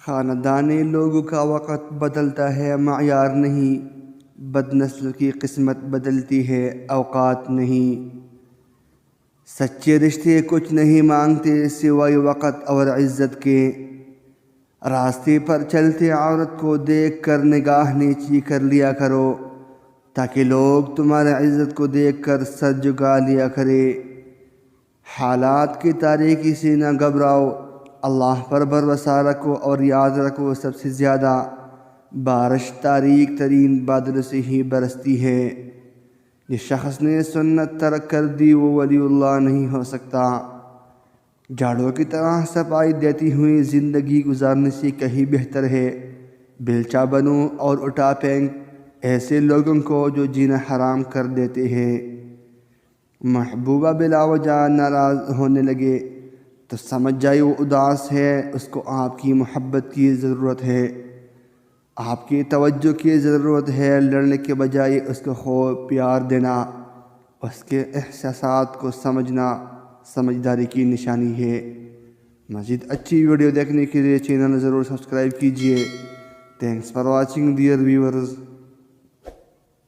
خاندانی لوگوں کا وقت بدلتا ہے معیار نہیں، بد نسل کی قسمت بدلتی ہے اوقات نہیں۔ سچے رشتے کچھ نہیں مانگتے سوائے وقت اور عزت کے۔ راستے پر چلتے عورت کو دیکھ کر نگاہ نیچی کر لیا کرو، تاکہ لوگ تمہاری عزت کو دیکھ کر سر جھکا لیا کرے۔ حالات کی تاریکی سے نہ گھبراؤ، اللہ پر بھروسہ رکھو اور یاد رکھو سب سے زیادہ بارش تاریک ترین بادل سے ہی برستی ہے۔ جس شخص نے سنت ترک کر دی وہ ولی اللہ نہیں ہو سکتا۔ جھاڑو کی طرح صفائی دیتی ہوئی زندگی گزارنے سے کہیں بہتر ہے بیلچہ بنو اور اٹھا پھینک ایسے لوگوں کو جو جینا حرام کر دیتے ہیں۔ محبوبہ بلا وجہ ناراض ہونے لگے تو سمجھ جائے وہ اداس ہے، اس کو آپ کی محبت کی ضرورت ہے، آپ کی توجہ کی ضرورت ہے۔ لڑنے کے بجائے اس کو خوب پیار دینا، اس کے احساسات کو سمجھنا سمجھداری کی نشانی ہے۔ مزید اچھی ویڈیو دیکھنے کے لیے چینل ضرور سبسکرائب کیجیے۔ Thanks for watching dear viewers.